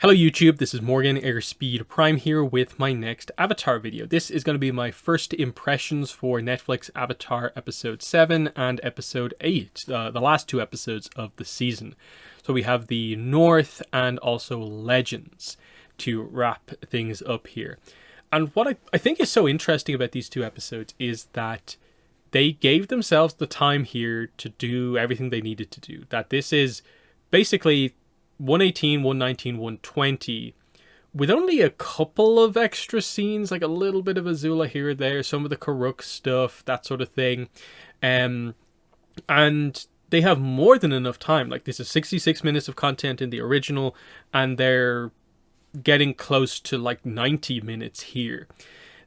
Hello YouTube, this is Morgan Airspeed Prime here with my next Avatar video. This is going to be my first impressions for Netflix Avatar Episode 7 and Episode 8, the last two episodes of the season. So we have the North and also Legends to wrap things up here. And what I think is so interesting about these two episodes is that they gave themselves the time here to do everything they needed to do. That this is basically 118, 119, 120, with only a couple of extra scenes, like a little bit of Azula here or there, some of the Karuk stuff, that sort of thing. And they have more than enough time. Like, this is 66 minutes of content in the original, and they're getting close to like 90 minutes here.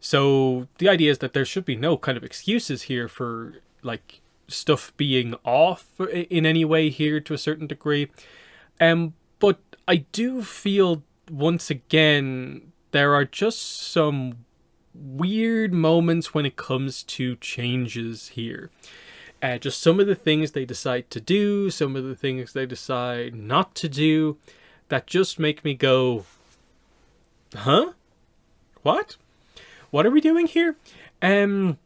So the idea is that there should be no kind of excuses here for like stuff being off in any way here to a certain degree. But I do feel, once again, there are just some weird moments when it comes to changes here. Just some of the things they decide to do, some of the things they decide not to do, that just make me go, huh? What? What are we doing here? And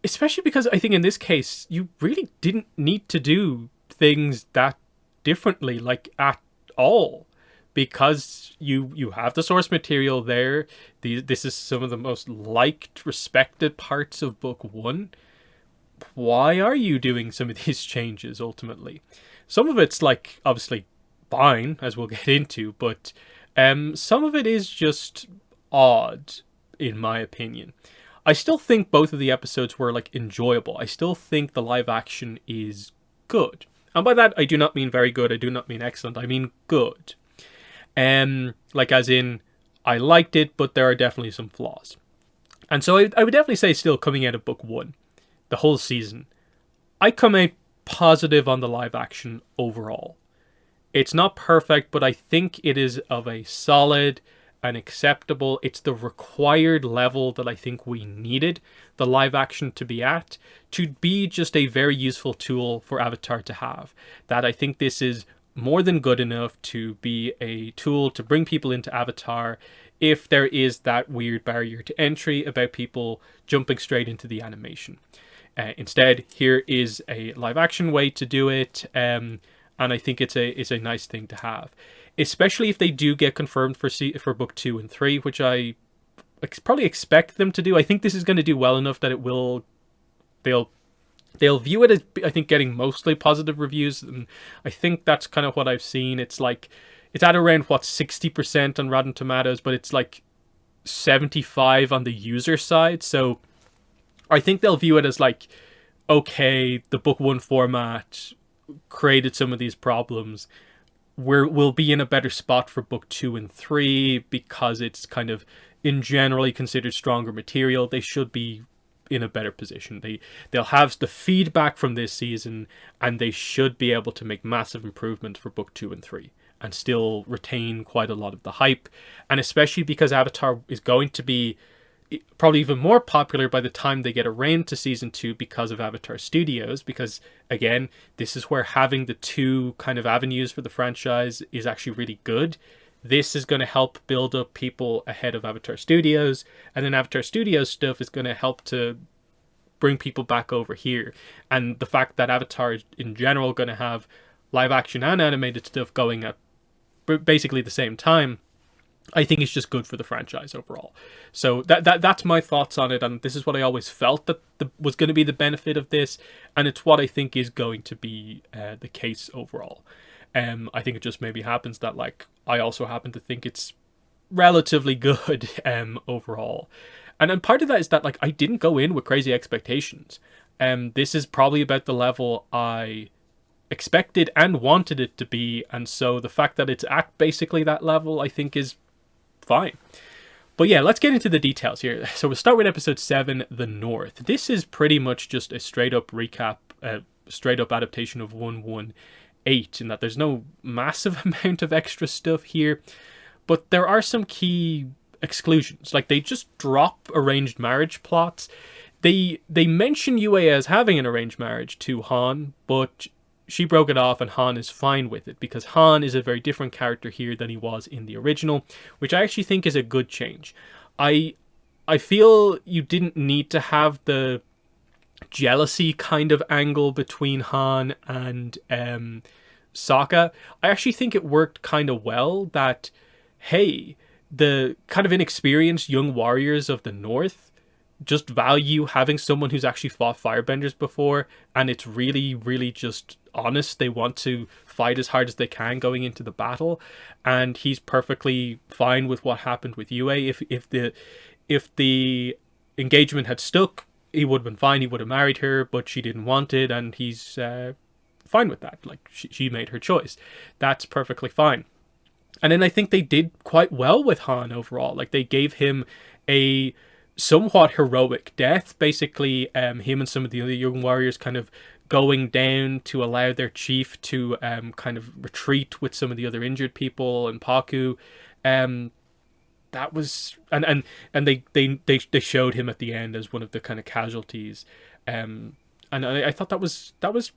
especially because I think in this case, you really didn't need to do things that differently, like at all, because you have the source material there. This is some of the most liked, respected parts of book one. Why are you doing some of these changes ultimately? Some of it's like obviously fine, as we'll get into, but some of it is just odd in my opinion. I still think both of the episodes were like enjoyable. I still think the live action is good. And by that, I do not mean very good. I do not mean excellent. I mean good. Like as in, I liked it, but there are definitely some flaws. And so I would definitely say still coming out of book one, the whole season, I come out positive on the live action overall. It's not perfect, but I think it is of a solid and acceptable. It's the required level that I think we needed the live action to be just a very useful tool for Avatar to have. That I think this is more than good enough to be a tool to bring people into Avatar if there is that weird barrier to entry about people jumping straight into the animation. Instead, here is a live action way to do it, and I think it's a nice thing to have. Especially if they do get confirmed for book 2 and 3, which I probably expect them to do. I think this is going to do well enough that they'll view it as, I think, getting mostly positive reviews, and I think that's kind of what I've seen. It's like, it's at around 60% on Rotten Tomatoes, but it's like 75 on the user side. So I think they'll view it as like, okay, the book 1 format created some of these problems. We'll be in a better spot for book 2 and 3 because it's kind of in generally considered stronger material. They should be in a better position. They'll have the feedback from this season, and they should be able to make massive improvements for book 2 and 3 and still retain quite a lot of the hype. And especially because Avatar is going to be probably even more popular by the time they get around to season 2 because of Avatar Studios, because again, this is where having the two kind of avenues for the franchise is actually really good. This is going to help build up people ahead of Avatar Studios, and then Avatar Studios stuff is going to help to bring people back over here. And the fact that Avatar is in general going to have live action and animated stuff going at basically the same time, I think it's just good for the franchise overall. So that's my thoughts on it, and this is what I always felt that was going to be the benefit of this, and it's what I think is going to be the case overall. I think it just maybe happens that like I also happen to think it's relatively good overall, and then part of that is that like I didn't go in with crazy expectations. This is probably about the level I expected and wanted it to be, and so the fact that it's at basically that level I think is fine. But yeah, let's get into the details here. So we'll start with episode 7, The North. This is pretty much just a straight up recap, straight up adaptation of 118, in that there's no massive amount of extra stuff here, but there are some key exclusions. Like, they just drop arranged marriage plots. They mention Yue as having an arranged marriage to Han, but she broke it off, and Han is fine with it because Han is a very different character here than he was in the original, which I actually think is a good change. I I feel you didn't need to have the jealousy kind of angle between Han and Sokka. I actually think it worked kind of well that, hey, the kind of inexperienced young warriors of the North just value having someone who's actually fought firebenders before, and it's really, really just honest. They want to fight as hard as they can going into the battle, and he's perfectly fine with what happened with Yue. If the engagement had stuck, he would have been fine. He would have married her, but she didn't want it, and he's fine with that. Like, she made her choice. That's perfectly fine. And then I think they did quite well with Han overall. Like, they gave him a somewhat heroic death. Basically, him and some of the other young warriors kind of going down to allow their chief to kind of retreat with some of the other injured people and Paku. That was and they showed him at the end as one of the kind of casualties. And I thought that was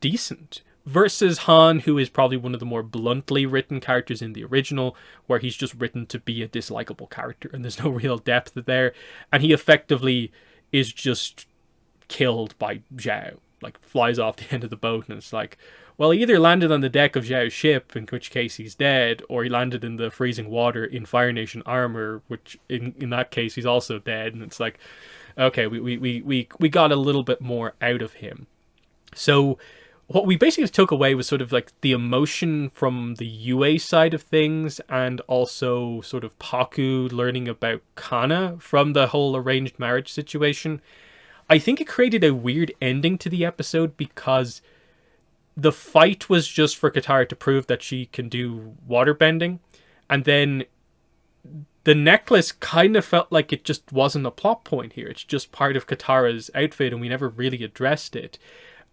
decent. Versus Han, who is probably one of the more bluntly written characters in the original, where he's just written to be a dislikable character and there's no real depth there. And he effectively is just killed by Zhao. Like, flies off the end of the boat, and it's like, well, he either landed on the deck of Zhao's ship, in which case he's dead, or he landed in the freezing water in Fire Nation armor, which in that case he's also dead. And it's like, okay, we got a little bit more out of him. So what we basically took away was sort of like the emotion from the Yue side of things, and also sort of Paku learning about Kana from the whole arranged marriage situation. I think it created a weird ending to the episode because the fight was just for Katara to prove that she can do waterbending, and then the necklace kind of felt like it just wasn't a plot point here. It's just part of Katara's outfit, and we never really addressed it.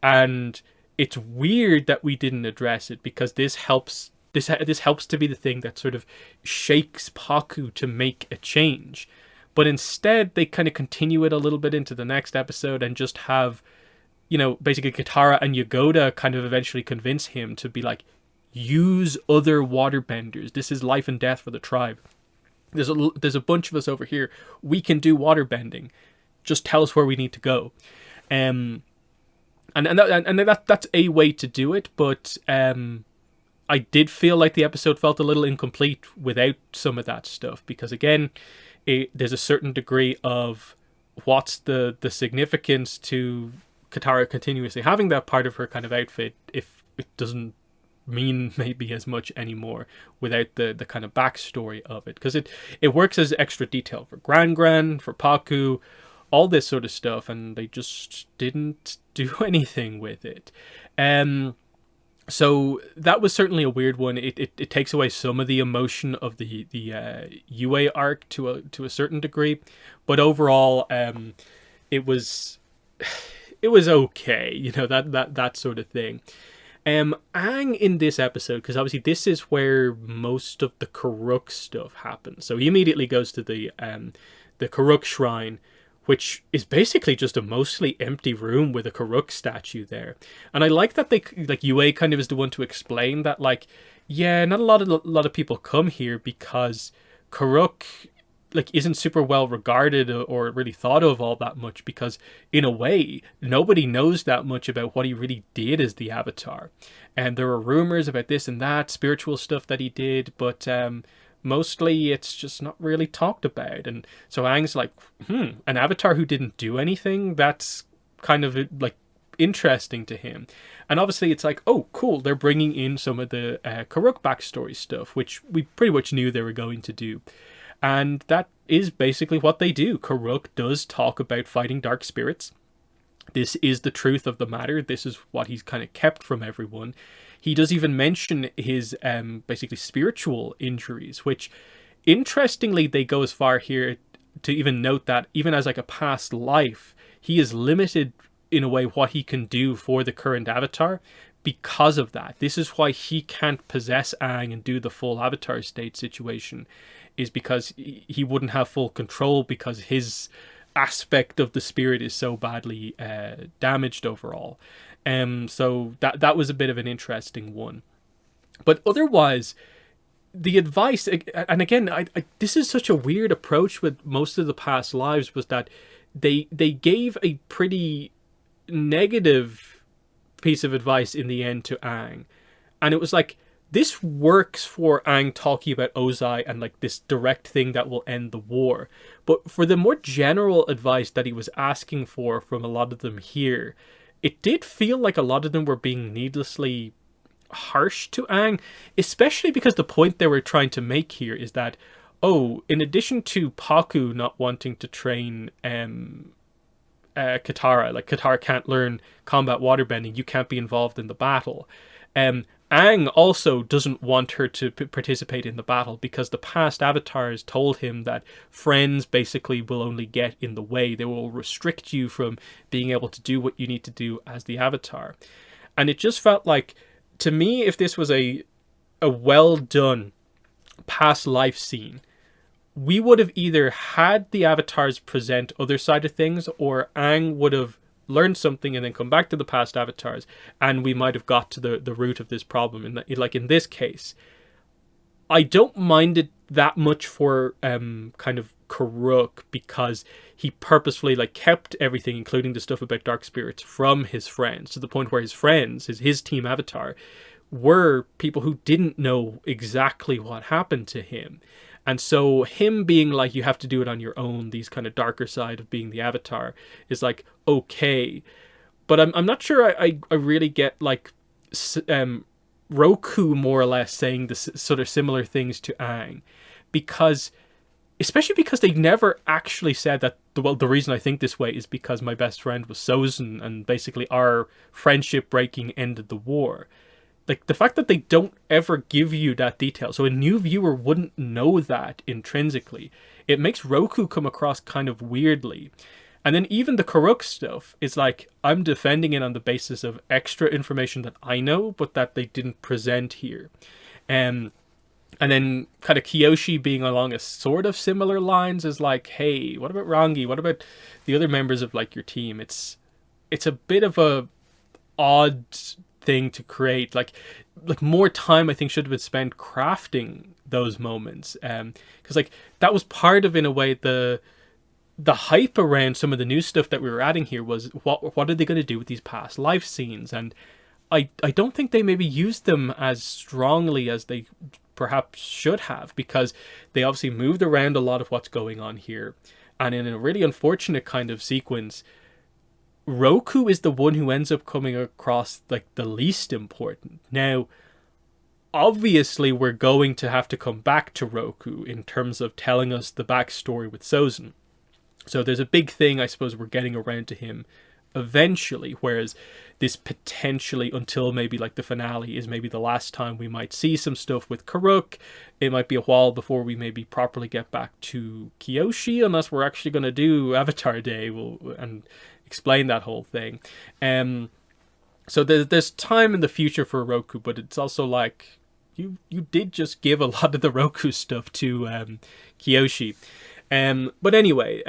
And it's weird that we didn't address it, because this helps to be the thing that sort of shakes Paku to make a change. But instead, they kind of continue it a little bit into the next episode and just have, basically Katara and Yagoda kind of eventually convince him to be like, use other waterbenders. This is life and death for the tribe. There's a bunch of us over here. We can do waterbending. Just tell us where we need to go. And that's a way to do it, but I did feel like the episode felt a little incomplete without some of that stuff, because again, there's a certain degree of what's the significance to Katara continuously having that part of her kind of outfit if it doesn't mean maybe as much anymore without the kind of backstory of it, because it works as extra detail for Gran, for Paku, all this sort of stuff, and they just didn't do anything with it. So that was certainly a weird one. It takes away some of the emotion of the Yue arc to a certain degree, but overall, it was okay. That sort of thing. Aang in this episode, because obviously this is where most of the Karuk stuff happens. So he immediately goes to the Karuk shrine, which is basically just a mostly empty room with a Karuk statue there. And I like that Yue kind of is the one to explain that, like, yeah, not a lot of people come here because Karuk isn't super well regarded or really thought of all that much, because in a way nobody knows that much about what he really did as the Avatar. And there are rumors about this and that spiritual stuff that he did, but mostly it's just not really talked about. And so Aang's like, an Avatar who didn't do anything? That's kind of like interesting to him. And obviously it's like, oh, cool, they're bringing in some of the Karuk backstory stuff, which we pretty much knew they were going to do. And that is basically what they do. Karuk does talk about fighting dark spirits. This is the truth of the matter. This is what he's kind of kept from everyone. He does even mention his basically spiritual injuries, which interestingly they go as far here to even note that even as like a past life, he is limited in a way what he can do for the current Avatar because of that. This is why he can't possess Aang and do the full Avatar state situation, is because he wouldn't have full control, because his aspect of the spirit is so badly damaged overall. So that was a bit of an interesting one. But otherwise, the advice, and again, this is such a weird approach with most of the past lives, was that they gave a pretty negative piece of advice in the end to Aang. And it was like, this works for Aang talking about Ozai and like this direct thing that will end the war. But for the more general advice that he was asking for from a lot of them here, it did feel like a lot of them were being needlessly harsh to Aang, especially because the point they were trying to make here is that, oh, in addition to Pakku not wanting to train Katara, like Katara can't learn combat waterbending, you can't be involved in the battle. Aang also doesn't want her to participate in the battle because the past avatars told him that friends basically will only get in the way. They will restrict you from being able to do what you need to do as the avatar. And it just felt like, to me, if this was a well done past life scene, we would have either had the avatars present other side of things, or Aang would have learned something and then come back to the past avatars, and we might have got to the root of this problem. And like in this case, I don't mind it that much for kind of Karuk, because he purposefully like kept everything, including the stuff about dark spirits, from his friends, to the point where his friends, his team avatar, were people who didn't know exactly what happened to him. And so him being like, you have to do it on your own, these kind of darker side of being the avatar, is like, okay. But I'm not sure I really get like Roku more or less saying this sort of similar things to Aang, because especially because they never actually said that, well, the reason I think this way is because my best friend was Sozin and basically our friendship breaking ended the war. Like, the fact that they don't ever give you that detail, so a new viewer wouldn't know that intrinsically, it makes Roku come across kind of weirdly. And then even the Karuk stuff is like, I'm defending it on the basis of extra information that I know, but that they didn't present here. And then kind of Kyoshi being along a sort of similar lines is like, hey, what about Rangi? What about the other members of like your team? It's a bit of a odd thing to create. Like more time I think should have been spent crafting those moments, because like that was part of, in a way, the hype around some of the new stuff that we were adding here was, what are they going to do with these past life scenes? And I don't think they maybe used them as strongly as they perhaps should have, because they obviously moved around a lot of what's going on here, and in a really unfortunate kind of sequence, Roku is the one who ends up coming across like the least important. Now, obviously, we're going to have to come back to Roku in terms of telling us the backstory with Sozin. So there's a big thing, I suppose, we're getting around to him eventually, whereas this potentially, until maybe like the finale, is maybe the last time we might see some stuff with Karuk. It might be a while before we maybe properly get back to Kyoshi, unless we're actually going to do Avatar Day and explain that whole thing. So there's time in the future for Roku, but it's also like, you did just give a lot of the Roku stuff to Kyoshi. But anyway,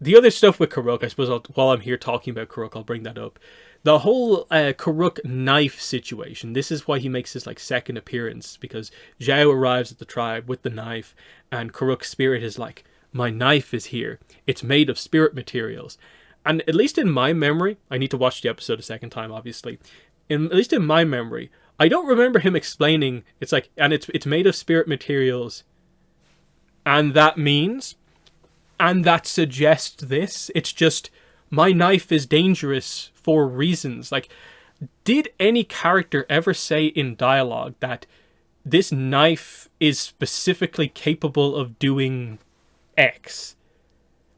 the other stuff with Karuk, I suppose, while I'm here talking about Karuk, I'll bring that up. The whole Karuk knife situation, this is why he makes his like second appearance, because Zhao arrives at the tribe with the knife, and Karuk's spirit is like, my knife is here. It's made of spirit materials. And at least in my memory, I need to watch the episode a second time, obviously. At least in my memory, I don't remember him explaining, it's like, and it's made of spirit materials, and that means, and that suggests this. It's just, my knife is dangerous for reasons. Like, did any character ever say in dialogue that this knife is specifically capable of doing X?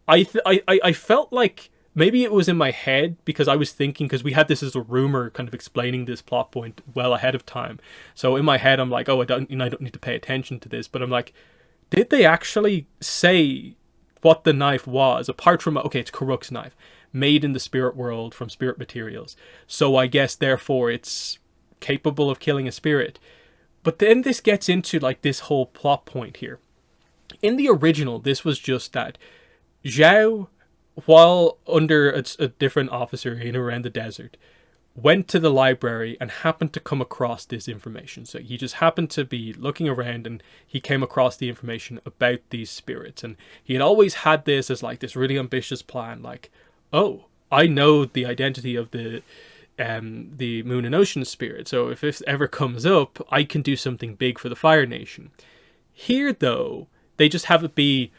I felt like maybe it was in my head, because I was thinking, because we had this as a rumor kind of explaining this plot point well ahead of time. So in my head, I'm like, oh, I don't need to pay attention to this. But I'm like, did they actually say what the knife was, apart from, okay, it's Karuk's knife, made in the spirit world from spirit materials, so I guess therefore it's capable of killing a spirit. But then this gets into like this whole plot point here. In the original, this was just that Zhao, while under a different officer in around the desert, went to the library and happened to come across this information. So he just happened to be looking around and he came across the information about these spirits. And he had always had this as like this really ambitious plan, like, oh, I know the identity of the Moon and Ocean Spirit. So if this ever comes up, I can do something big for the Fire Nation. Here, though, they just have it be,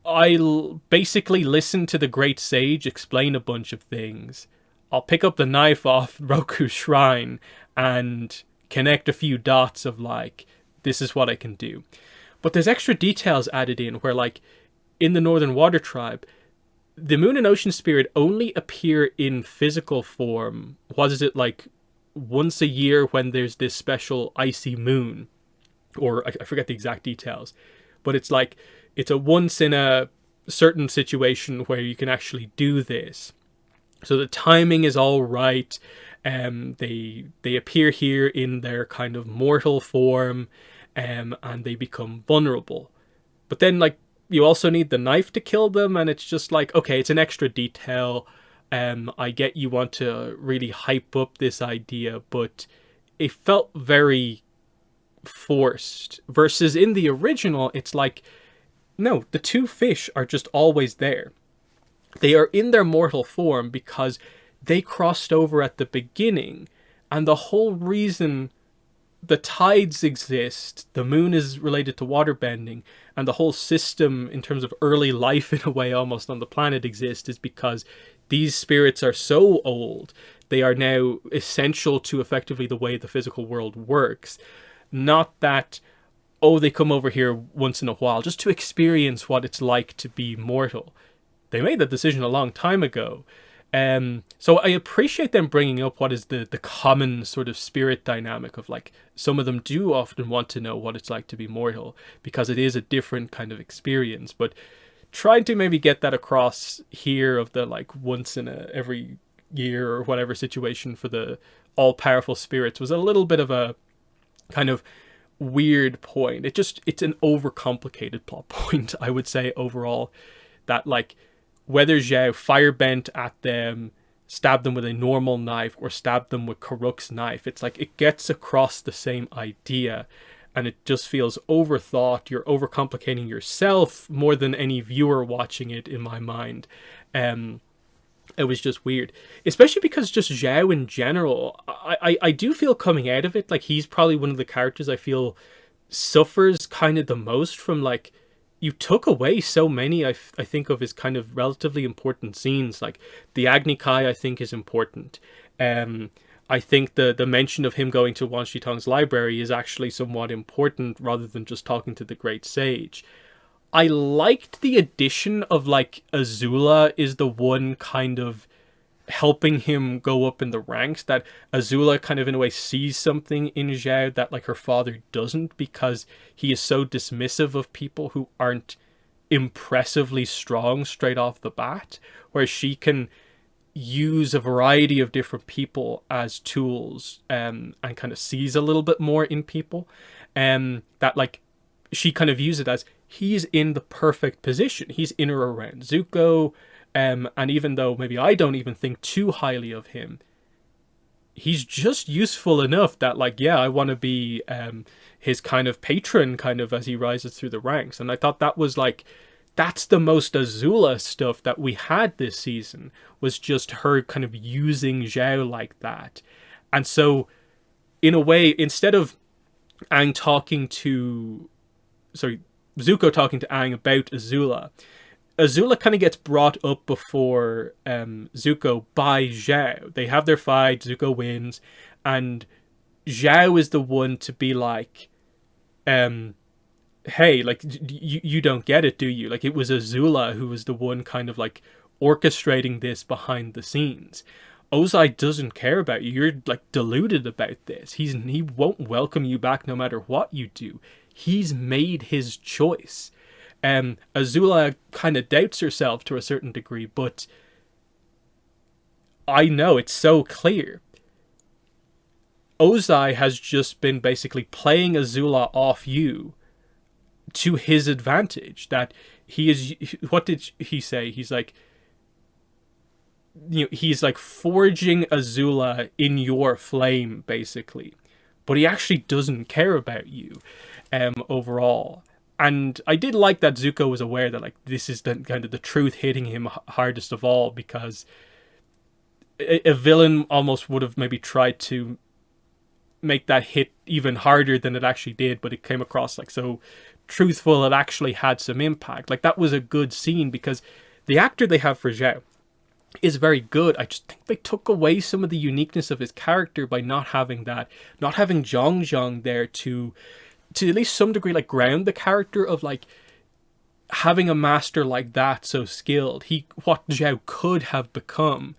I'll basically listen to the Great Sage explain a bunch of things. I'll pick up the knife off Roku's shrine and connect a few dots of like, this is what I can do. But there's extra details added in where, like, in the Northern Water Tribe, the Moon and Ocean Spirit only appear in physical form. What is it, like, once a year when there's this special icy moon? Or I forget the exact details. But it's like, it's a once in a certain situation where you can actually do this. So the timing is all right. They appear here in their kind of mortal form, and they become vulnerable. But then, like, you also need the knife to kill them, and it's just like, okay, it's an extra detail. I get you want to really hype up this idea, but it felt very forced. Versus in the original, it's like, no, the two fish are just always there. They are in their mortal form because they crossed over at the beginning, and the whole reason the tides exist, the moon is related to waterbending, and the whole system in terms of early life in a way almost on the planet exists is because these spirits are so old, they are now essential to effectively the way the physical world works. Not that, oh, they come over here once in a while just to experience what it's like to be mortal. They made that decision a long time ago. So I appreciate them bringing up what is the common sort of spirit dynamic of, like, some of them do often want to know what it's like to be mortal because it is a different kind of experience. But trying to maybe get that across here of the, like, once in a every year or whatever situation for the all-powerful spirits was a little bit of a kind of weird point. It's an overcomplicated plot point, I would say, overall, that, like, whether Zhao firebent at them, stabbed them with a normal knife, or stabbed them with Karuk's knife, it's like it gets across the same idea, and it just feels overthought. You're overcomplicating yourself more than any viewer watching it, in my mind. It was just weird, especially because just Zhao in general, I do feel coming out of it, like, he's probably one of the characters I feel suffers kind of the most from, like, you took away so many, I think, of his kind of relatively important scenes. Like, the Agni Kai, I think, is important. I think the mention of him going to Wan Shitong's library is actually somewhat important, rather than just talking to the Great Sage. I liked the addition of, like, Azula is the one kind of helping him go up in the ranks, that Azula kind of in a way sees something in Zhao that, like, her father doesn't, because he is so dismissive of people who aren't impressively strong straight off the bat, where she can use a variety of different people as tools, and kind of sees a little bit more in people, that, like, she kind of uses it as he's in the perfect position. He's in or around Zuko, and even though maybe I don't even think too highly of him, he's just useful enough that, like, yeah, I want to be his kind of patron, kind of, as he rises through the ranks. And I thought that was, like, that's the most Azula stuff that we had this season, was just her kind of using Zhao like that. And so, in a way, instead of Zuko talking to Aang about Azula kind of gets brought up before Zuko by Zhao. They have their fight, Zuko wins, and Zhao is the one to be like, hey, like, you don't get it, do you? Like, it was Azula who was the one kind of, like, orchestrating this behind the scenes. Ozai doesn't care about you. You're, like, deluded about this. He won't welcome you back no matter what you do. He's made his choice. Azula kind of doubts herself to a certain degree, but I know it's so clear. Ozai has just been basically playing Azula off you to his advantage. That he is, what did he say? He's like, he's like forging Azula in your flame, basically. But he actually doesn't care about you overall. And I did like that Zuko was aware that like this is the kind of the truth hitting him hardest of all, because a villain almost would have maybe tried to make that hit even harder than it actually did, but it came across like so truthful. It actually had some impact. Like that was a good scene because the actor they have for Zhao is very good. I just think they took away some of the uniqueness of his character by not having that, not having Zhong Zhong there to at least some degree like ground the character of like having a master like that so skilled. What Zhao could have become.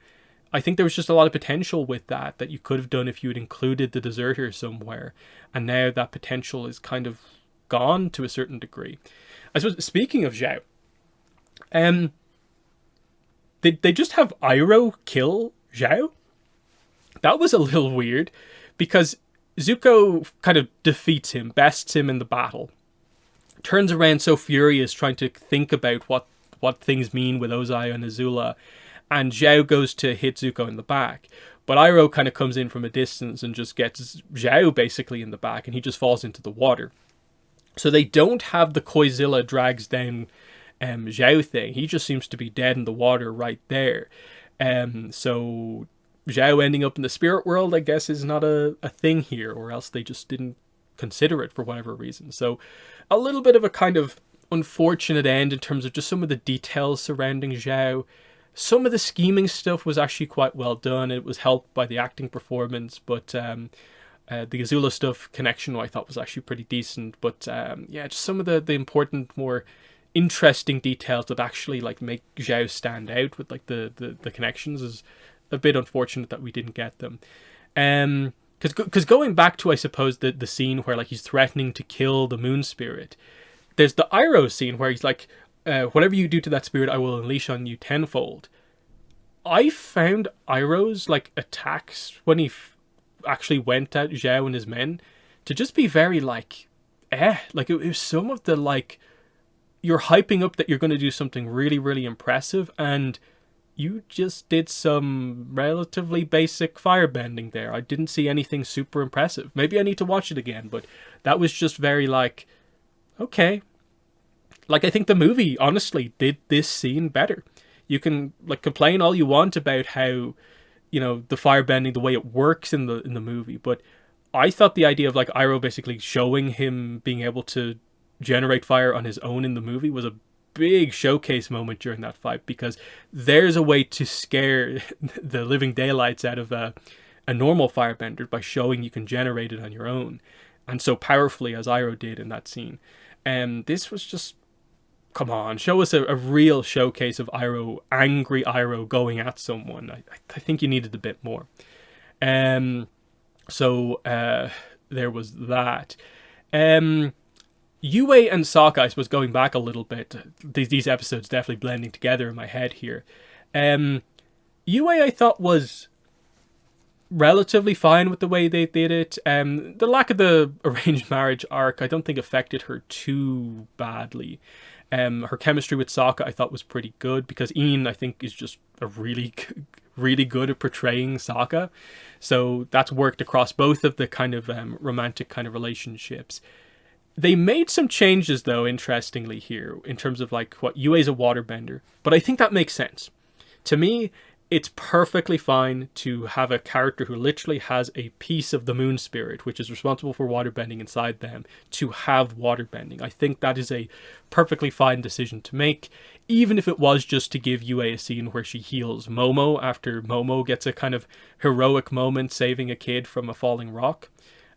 I think there was just a lot of potential with that you could have done if you had included the deserter somewhere. And now that potential is kind of gone to a certain degree. I suppose, speaking of Zhao, did they just have Iroh kill Zhao? That was a little weird, because Zuko kind of defeats him, bests him in the battle, turns around so furious trying to think about what things mean with Ozai and Azula, and Zhao goes to hit Zuko in the back. But Iroh kind of comes in from a distance and just gets Zhao basically in the back, and he just falls into the water. So they don't have the Koizilla drags down Zhao thing. He just seems to be dead in the water right there. So Zhao ending up in the spirit world, I guess, is not a thing here, or else they just didn't consider it for whatever reason. So a little bit of a kind of unfortunate end in terms of just some of the details surrounding Zhao. Some of the scheming stuff was actually quite well done. It was helped by the acting performance, but the Azula stuff connection I thought was actually pretty decent. But yeah, just some of the important, more interesting details that actually like make Zhao stand out with like the connections is a bit unfortunate that we didn't get them. Because going back to, I suppose, the scene where like he's threatening to kill the moon spirit, there's the Iroh scene where he's like, whatever you do to that spirit, I will unleash on you tenfold. I found Iroh's like attacks when he actually went at Zhao and his men to just be very like, like it was some of the like, you're hyping up that you're going to do something really, really impressive, and you just did some relatively basic firebending there. I didn't see anything super impressive. Maybe I need to watch it again, but that was just very like, okay. Like, I think the movie, honestly, did this scene better. You can, like, complain all you want about how, the firebending, the way it works in the movie, but I thought the idea of, like, Iroh basically showing him being able to generate fire on his own in the movie was a big showcase moment during that fight, because there's a way to scare the living daylights out of a normal firebender by showing you can generate it on your own, and so powerfully as Iroh did in that scene. And this was just, come on, show us a real showcase of angry Iroh going at someone. I think you needed a bit more. So there was that. Yue and Sokka, I suppose, going back a little bit, these episodes definitely blending together in my head here. Yue, I thought, was relatively fine with the way they did it. The lack of the arranged marriage arc, I don't think affected her too badly. Her chemistry with Sokka, I thought, was pretty good, because Ian, I think, is just a really, really good at portraying Sokka. So that's worked across both of the kind of romantic kind of relationships. They made some changes, though, interestingly here, in terms of, like, what Yue's a waterbender. But I think that makes sense. To me, it's perfectly fine to have a character who literally has a piece of the moon spirit, which is responsible for waterbending inside them, to have waterbending. I think that is a perfectly fine decision to make, even if it was just to give Yue a scene where she heals Momo after Momo gets a kind of heroic moment saving a kid from a falling rock.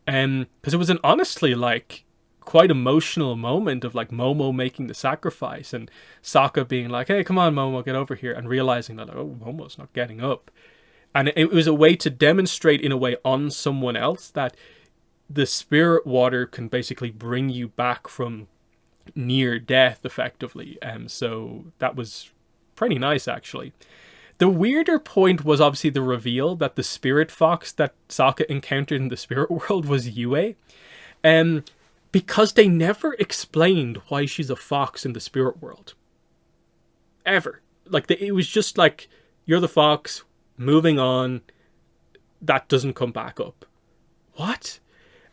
Because it was an honestly, like, quite emotional moment of like Momo making the sacrifice and Sokka being like, hey, come on, Momo, get over here, and realizing that, oh, Momo's not getting up. And it was a way to demonstrate in a way on someone else that the spirit water can basically bring you back from near death effectively. So that was pretty nice, actually. The weirder point was obviously the reveal that the spirit fox that Sokka encountered in the spirit world was Yue. Because they never explained why she's a fox in the spirit world. Ever. Like, it was just like, you're the fox, moving on, that doesn't come back up. What?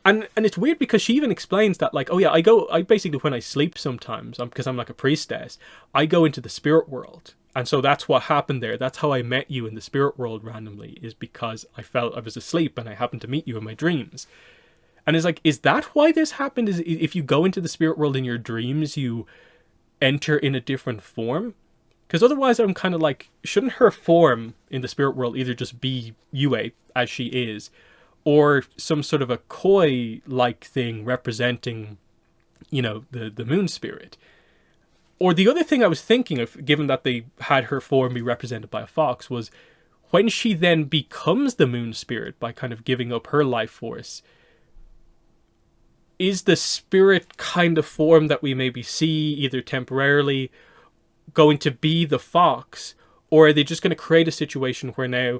And it's weird because she even explains that, like, oh yeah, I basically, when I sleep sometimes, because I'm like a priestess, I go into the spirit world. And so that's what happened there. That's how I met you in the spirit world randomly, is because I felt I was asleep and I happened to meet you in my dreams. And it's like, is that why this happened? Is if you go into the spirit world in your dreams, you enter in a different form? Because otherwise I'm kind of like, shouldn't her form in the spirit world either just be Yue, as she is, or some sort of a koi-like thing representing, the moon spirit? Or the other thing I was thinking of, given that they had her form be represented by a fox, was when she then becomes the moon spirit by kind of giving up her life force, is the spirit kind of form that we maybe see either temporarily going to be the fox, or are they just going to create a situation where now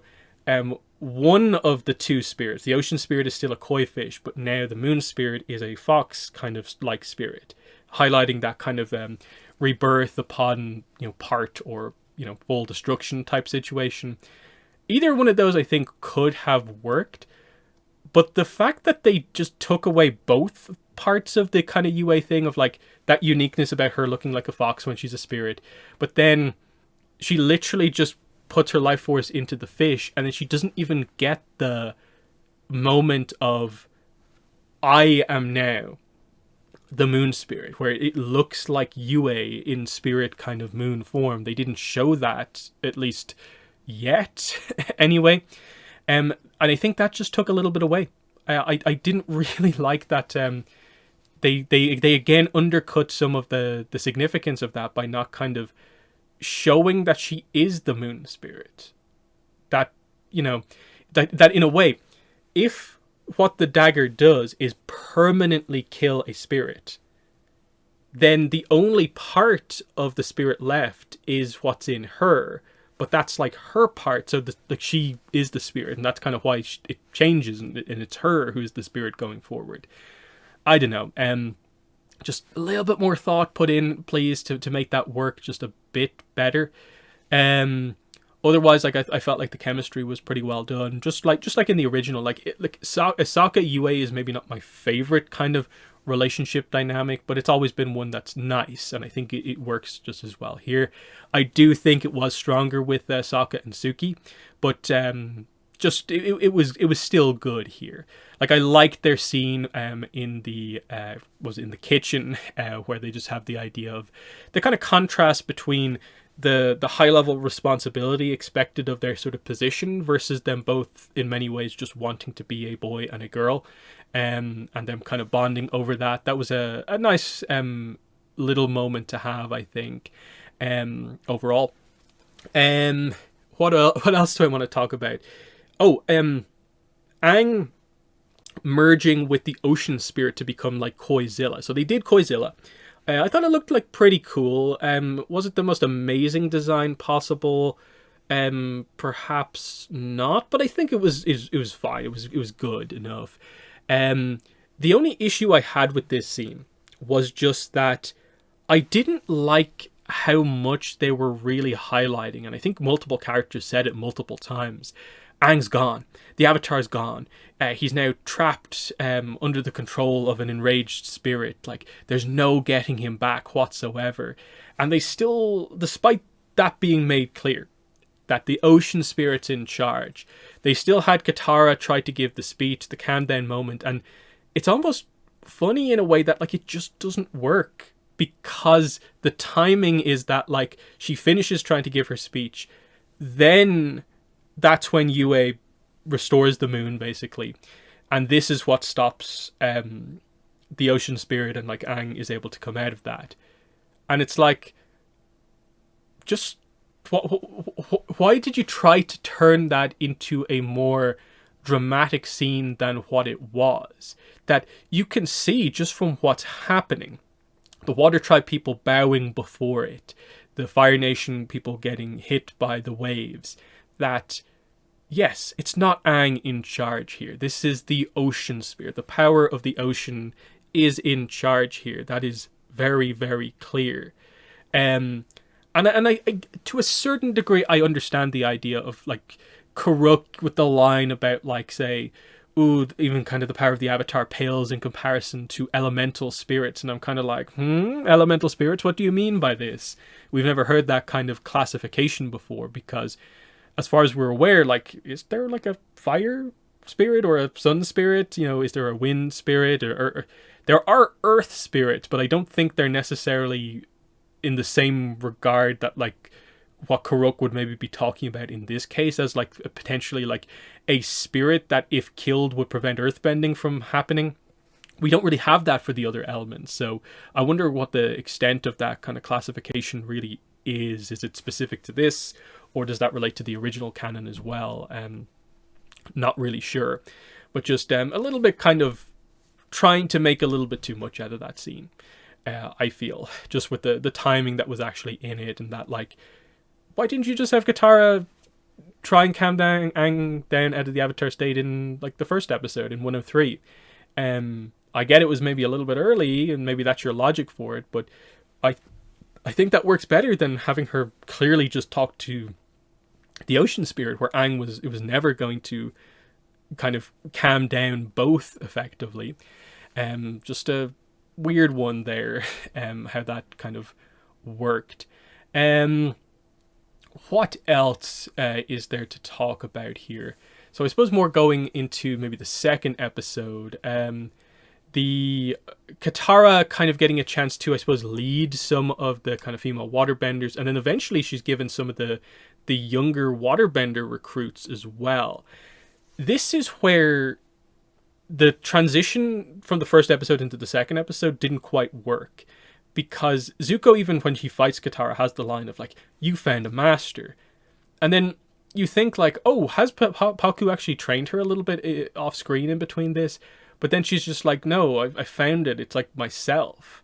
one of the two spirits, the ocean spirit, is still a koi fish, but now the moon spirit is a fox kind of like spirit, highlighting that kind of rebirth upon part or full destruction type situation. Either one of those I think could have worked, but the fact that they just took away both parts of the kind of Yue thing of like that uniqueness about her looking like a fox when she's a spirit, but then she literally just puts her life force into the fish, and then she doesn't even get the moment of I am now the moon spirit, where it looks like Yue in spirit kind of moon form. They didn't show that, at least yet, anyway. And I think that just took a little bit away. I didn't really like that. They again undercut some of the significance of that by not kind of showing that she is the moon spirit. That that in a way, if what the dagger does is permanently kill a spirit, then the only part of the spirit left is what's in her. But that's like her part, so she is the spirit, and that's kind of why it changes, and it's her who's the spirit going forward. I don't know. Just a little bit more thought put in, please, to make that work just a bit better. Otherwise, like I felt like the chemistry was pretty well done, just like in the original. Like Asaka Yue is maybe not my favorite kind of relationship dynamic, but it's always been one that's nice, and I think it works just as well here. I do think it was stronger with Sokka and Suki, but just it was still good here. Like I liked their scene in the kitchen where they just have the idea of the kind of contrast between the high level responsibility expected of their sort of position versus them both in many ways just wanting to be a boy and a girl, and them kind of bonding over that. That was a nice little moment to have, I think, overall. What else do I want to talk about? Oh, Aang merging with the ocean spirit to become like Koizilla. So they did Koizilla. I thought it looked like pretty cool. Was it the most amazing design possible? Perhaps not, but I think it was fine. It was good enough. The only issue I had with this scene was just that I didn't like how much they were really highlighting, and I think multiple characters said it multiple times. Aang's gone. The Avatar's gone. He's now trapped under the control of an enraged spirit. Like, there's no getting him back whatsoever. And they still, despite that being made clear, that the ocean spirit's in charge, they still had Katara try to give the speech, the calm down moment, and it's almost funny in a way that, like, it just doesn't work, because the timing is that, like, she finishes trying to give her speech, then that's when Yue restores the moon, basically. And this is what stops the ocean spirit, and like Aang is able to come out of that. And it's like, just why did you try to turn that into a more dramatic scene than what it was? That you can see just from what's happening. The Water Tribe people bowing before it. The Fire Nation people getting hit by the waves. That, yes, it's not Aang in charge here. This is the ocean spirit. The power of the ocean is in charge here. That is very, very clear. And And I to a certain degree I understand the idea of like Karuk with the line about like say, ooh, even kind of the power of the Avatar pales in comparison to elemental spirits, and I'm kind of like, elemental spirits, what do you mean by this? We've never heard that kind of classification before, because as far as we're aware, like, is there like a fire spirit or a sun spirit? You know, is there a wind spirit, or there are earth spirits, but I don't think they're necessarily in the same regard that like what Karuk would maybe be talking about in this case, as like potentially like a spirit that if killed would prevent earthbending from happening. We don't really have that for the other elements, so I wonder what the extent of that kind of classification really is. Is it specific to this, or does that relate to the original canon as well? Not really sure, but just a little bit kind of trying to make a little bit too much out of that scene. I feel just with the timing that was actually in it, and that like, why didn't you just have Katara try and calm down Aang down out of the Avatar state in like the first episode in 103? I get it was maybe a little bit early, and maybe that's your logic for it, but I I think that works better than having her clearly just talk to the ocean spirit, where Aang was never going to kind of calm down both effectively. Just a weird one there, how that kind of worked. What else is there to talk about here? So I suppose more going into maybe the second episode. The Katara kind of getting a chance to, I suppose, lead some of the kind of female waterbenders, and then eventually she's given some of the younger waterbender recruits as well. This is where the transition from the first episode into the second episode didn't quite work, because Zuko, even when he fights Katara, has the line of like, "You found a master," and then you think like, oh, has Palku actually trained her a little bit off screen in between this? But then she's just like, no, I found it. It's like myself.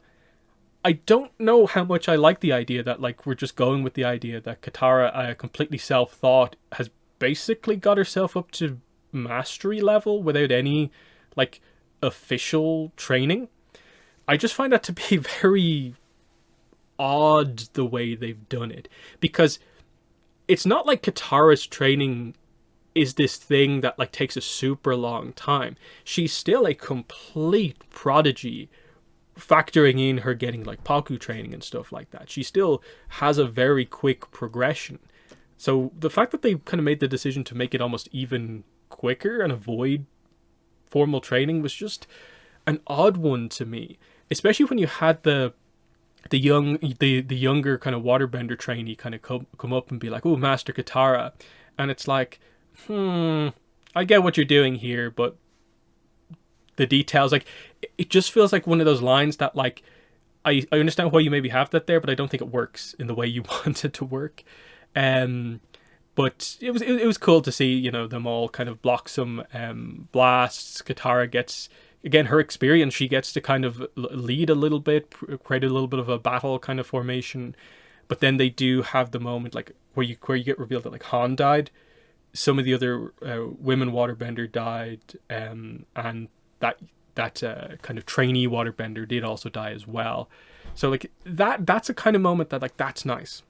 I don't know how much I like the idea that like we're just going with the idea that Katara, completely self-thought, has basically got herself up to mastery level without any like official training. I just find that to be very odd the way they've done it, because it's not like Katara's training is this thing that like takes a super long time. She's still a complete prodigy, factoring in her getting like Palku training and stuff like that. She still has a very quick progression. So the fact that they kind of made the decision to make it almost even quicker and avoid formal training was just an odd one to me, especially when you had the younger kind of waterbender trainee kind of come up and be like, "Oh, Master Katara," and it's like, I get what you're doing here, but the details, like, it just feels like one of those lines that, like, I understand why you maybe have that there, but I don't think it works in the way you want it to work. But it was cool to see, you know, them all kind of block some blasts. Katara gets, again, her experience. She gets to kind of lead a little bit, create a little bit of a battle kind of formation. But then they do have the moment, like, where you get revealed that like Han died. Some of the other women waterbender died, and that kind of trainee waterbender did also die as well. So like that's a kind of moment that like that's nice.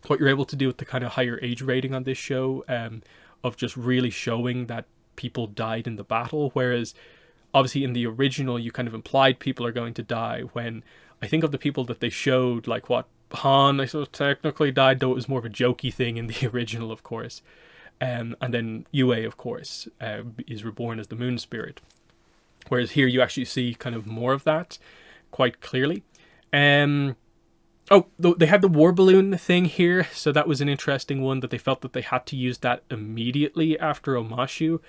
What you're able to do with the kind of higher age rating on this show, of just really showing that people died in the battle, whereas obviously in the original you kind of implied people are going to die. When I think of the people that they showed, like what Han, I suppose technically died, though it was more of a jokey thing in the original, of course. And then Yue, of course, is reborn as the moon spirit. Whereas here you actually see kind of more of that quite clearly. They had the war balloon thing here, so that was an interesting one, that they felt that they had to use that immediately after Omashu.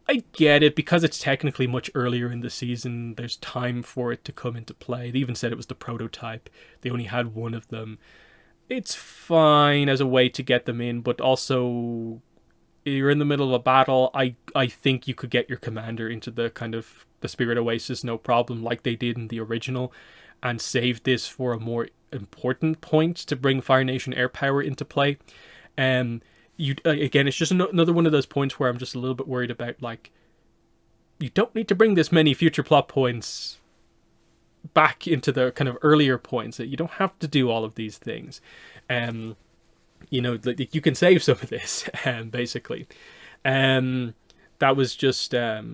I get it, because it's technically much earlier in the season, there's time for it to come into play. They even said it was the prototype. They only had one of them. It's fine as a way to get them in, but also you're in the middle of a battle. I think you could get your commander into the kind of the Spirit Oasis no problem, like they did in the original, and save this for a more important point to bring Fire Nation air power into play. You again, it's just another one of those points where I'm just a little bit worried about, like, you don't need to bring this many future plot points back into the kind of earlier points that you don't have to do all of these things. You can save some of this, basically. That was just a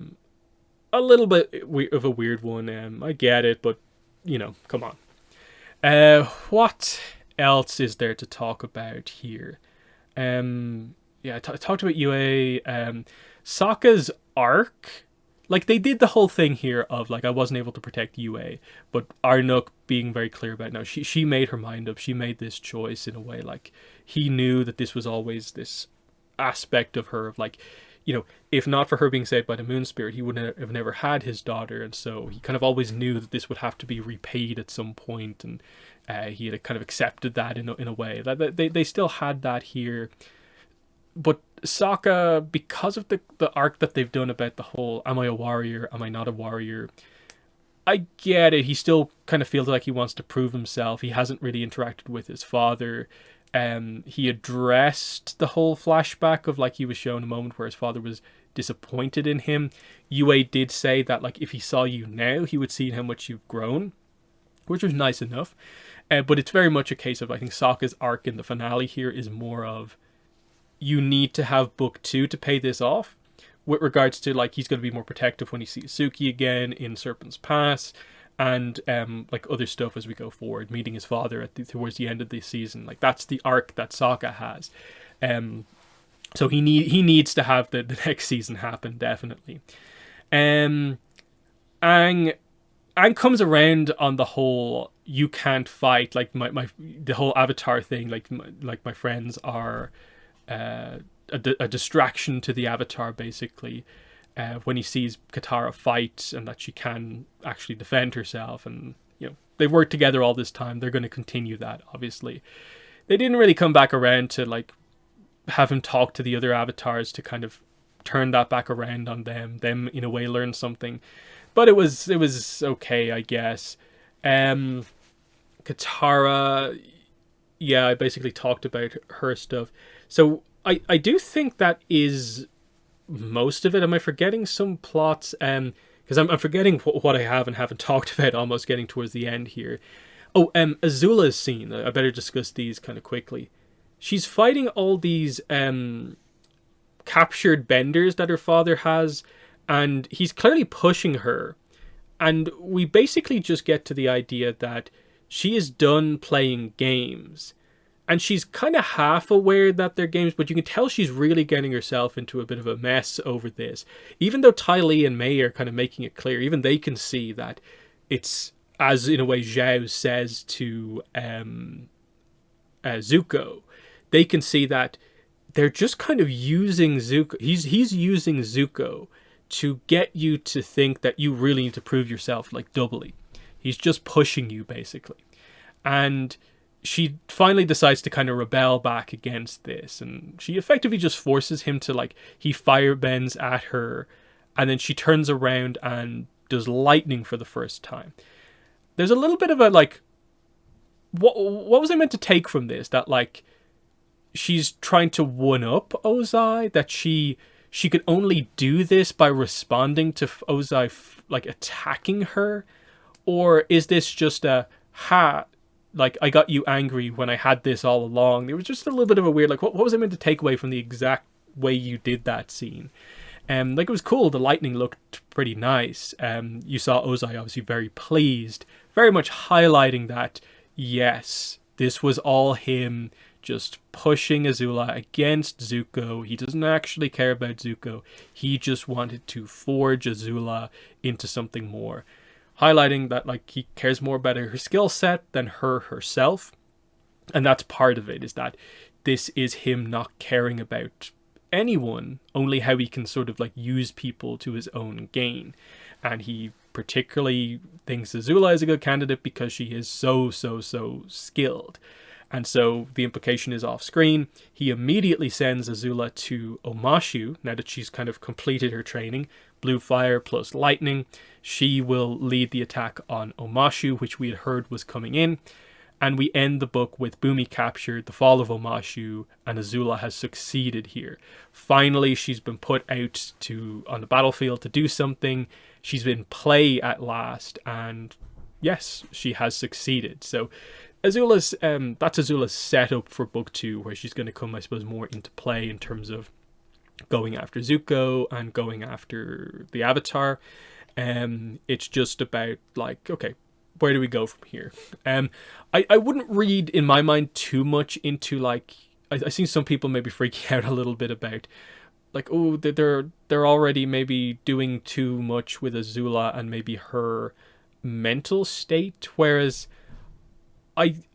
little bit of a weird one. I get it, but come on. What else is there to talk about here? I talked about UA. Sokka's arc, like they did the whole thing here of like I wasn't able to protect UA, but Arnuk being very clear about no, she made her mind up. She made this choice in a way like he knew that this was always this aspect of her of like, if not for her being saved by the moon spirit, he would have never had his daughter, and so he kind of always knew that this would have to be repaid at some point, and he had kind of accepted that in a way that they still had that here. But Sokka, because of the arc that they've done about the whole am I a warrior, am I not a warrior, I get it. He still kind of feels like he wants to prove himself. He hasn't really interacted with his father. He addressed the whole flashback of like he was shown a moment where his father was disappointed in him. UA did say that like if he saw you now, he would see how much you've grown, which was nice enough. But it's very much a case of I think Sokka's arc in the finale here is more of you need to have book 2 to pay this off, with regards to like he's going to be more protective when he sees Suki again in Serpent's Pass, and like other stuff as we go forward, meeting his father towards the end of the season. Like that's the arc that Sokka has. So he needs to have the next season happen, definitely. Aang comes around on the whole you can't fight, like the whole Avatar thing, like my friends are a distraction to the Avatar, basically. When he sees Katara fight and that she can actually defend herself, and they've worked together all this time, they're going to continue that. Obviously, they didn't really come back around to like have him talk to the other avatars to kind of turn that back around on them in a way learn something, but it was okay, I guess. Katara, yeah, I basically talked about her stuff, so I do think that is most of it. Am I forgetting some plots? Because I'm forgetting what I have and haven't talked about, almost getting towards the end here. Oh, Azula's scene. I better discuss these kind of quickly. She's fighting all these captured benders that her father has, and he's clearly pushing her. And we basically just get to the idea that she is done playing games. And she's kind of half aware that they're games, but you can tell she's really getting herself into a bit of a mess over this. Even though Ty Lee and May are kind of making it clear, even they can see that it's, as in a way Zhao says to Zuko, they can see that they're just kind of using Zuko. He's using Zuko to get you to think that you really need to prove yourself, like doubly. He's just pushing you, basically. And she finally decides to kind of rebel back against this, and she effectively just forces him to, like, he firebends at her, and then she turns around and does lightning for the first time. There's a little bit of a, like, what was I meant to take from this? That, like, she's trying to one-up Ozai? That she could only do this by responding to Ozai, like, attacking her? Or is this just a, like, I got you angry when I had this all along? There was just a little bit of a weird, like, what was I meant to take away from the exact way you did that scene? Like, it was cool. The lightning looked pretty nice. You saw Ozai obviously very pleased, very much highlighting that, yes, this was all him just pushing Azula against Zuko. He doesn't actually care about Zuko. He just wanted to forge Azula into something more. Highlighting that, like, he cares more about her skill set than her herself. And that's part of it, is that this is him not caring about anyone, only how he can sort of, like, use people to his own gain. And he particularly thinks Azula is a good candidate because she is so skilled. And so the implication is off screen. He immediately sends Azula to Omashu, now that she's kind of completed her training. Blue fire plus lightning. She will lead the attack on Omashu, which we had heard was coming in. And we end the book with Bumi captured, the fall of Omashu, and Azula has succeeded here. Finally, she's been put out on the battlefield to do something. She's in play at last, and yes, she has succeeded. So Azula's that's Azula's setup for book 2, where she's going to come, I suppose, more into play in terms of going after Zuko and going after the Avatar. It's just about like, okay, where do we go from here? I wouldn't read, in my mind, too much into like, I seen some people maybe freaking out a little bit about like, oh, they're already maybe doing too much with Azula and maybe her mental state, whereas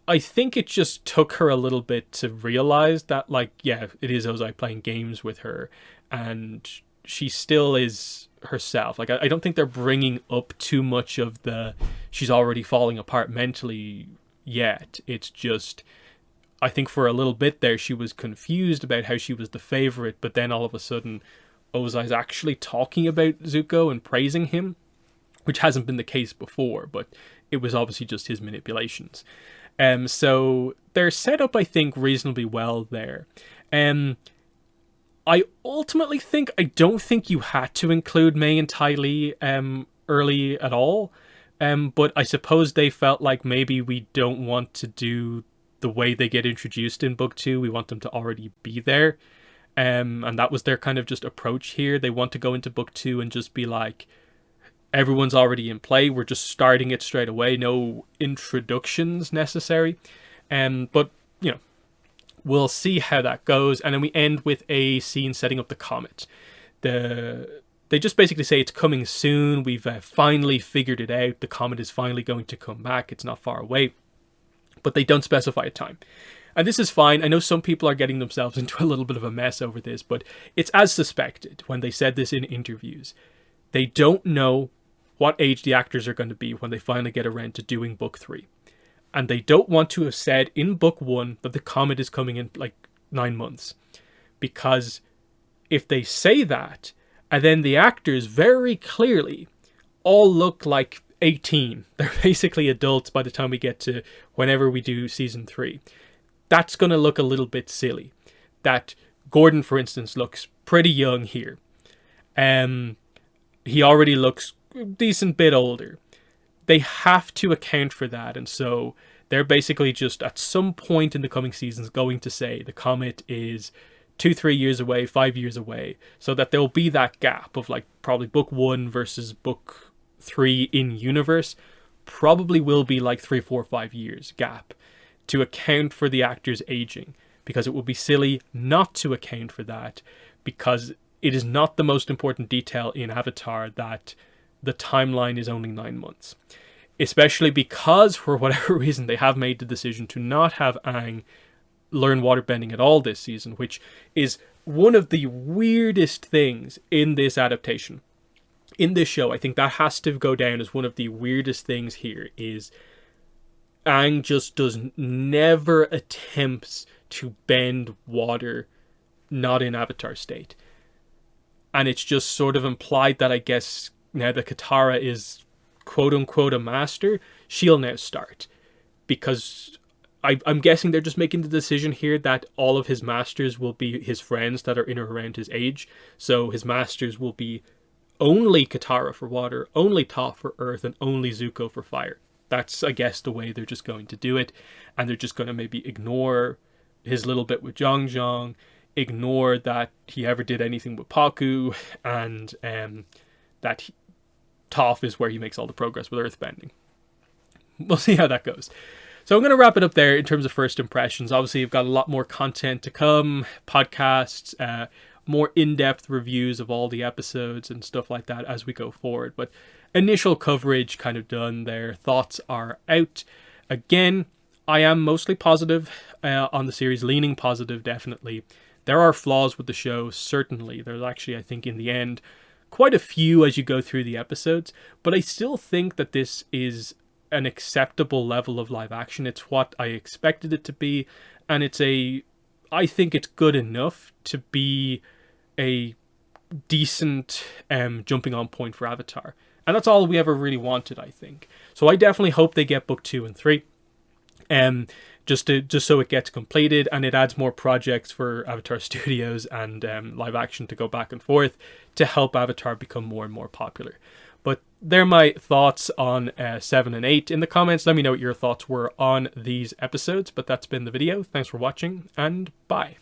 I think it just took her a little bit to realize that, like, yeah, it is Ozai playing games with her, and she still is herself. Like, I don't think they're bringing up too much of the she's already falling apart mentally yet. It's just, I think for a little bit there, she was confused about how she was the favorite, but then all of a sudden, Ozai's actually talking about Zuko and praising him, which hasn't been the case before, but it was obviously just his manipulations. So they're set up, I think, reasonably well there. I ultimately think, I don't think you had to include Mai and Ty Lee early at all. But I suppose they felt like maybe we don't want to do the way they get introduced in book 2. We want them to already be there. And that was their kind of just approach here. They want to go into book 2 and just be like, everyone's already in play. We're just starting it straight away. No introductions necessary. But, you know, we'll see how that goes. And then we end with a scene setting up the comet. They just basically say it's coming soon. We've finally figured it out. The comet is finally going to come back. It's not far away. But they don't specify a time. And this is fine. I know some people are getting themselves into a little bit of a mess over this, but it's as suspected when they said this in interviews. They don't know what age the actors are going to be when they finally get around to doing book 3. And they don't want to have said in book 1 that the comet is coming in like 9 months. Because if they say that, and then the actors very clearly all look like 18. They're basically adults by the time we get to whenever we do season 3. That's going to look a little bit silly. That Gordon, for instance, looks pretty young here. He already looks a decent bit older. They have to account for that, and so they're basically just at some point in the coming seasons going to say the comet is 2-3 years away, 5 years away, so that there'll be that gap of like probably book 1 versus book 3 in universe. Probably will be like 3, 4, 5 years gap to account for the actors aging, because it would be silly not to account for that, because it is not the most important detail in Avatar that the timeline is only 9 months. Especially because, for whatever reason, they have made the decision to not have Aang learn waterbending at all this season, which is one of the weirdest things in this adaptation. In this show, I think that has to go down as one of the weirdest things here, is Aang just never attempts to bend water not in Avatar state. And it's just sort of implied that, I guess, now that Katara is quote-unquote a master, she'll now start. Because I'm guessing they're just making the decision here that all of his masters will be his friends that are in or around his age. So his masters will be only Katara for water, only Toph for earth, and only Zuko for fire. That's, I guess, the way they're just going to do it. And they're just going to maybe ignore his little bit with Zhang Zhang, ignore that he ever did anything with Pakku, and that Toph is where he makes all the progress with earthbending. We'll see how that goes. So I'm going to wrap it up there in terms of first impressions. Obviously, you've got a lot more content to come, podcasts, more in-depth reviews of all the episodes and stuff like that as we go forward. But initial coverage kind of done there. Thoughts are out. Again, I am mostly positive on the series, leaning positive, definitely. There are flaws with the show, certainly. There's actually, I think, in the end, quite a few as you go through the episodes. But I still think that this is an acceptable level of live action. It's what I expected it to be. And I think it's good enough to be a decent jumping on point for Avatar. And that's all we ever really wanted, I think. So I definitely hope they get book 2 and 3. Just so it gets completed, and it adds more projects for Avatar Studios and live action to go back and forth to help Avatar become more and more popular. But they're my thoughts on 7 and 8. In the comments, let me know what your thoughts were on these episodes. But that's been the video. Thanks for watching, and bye.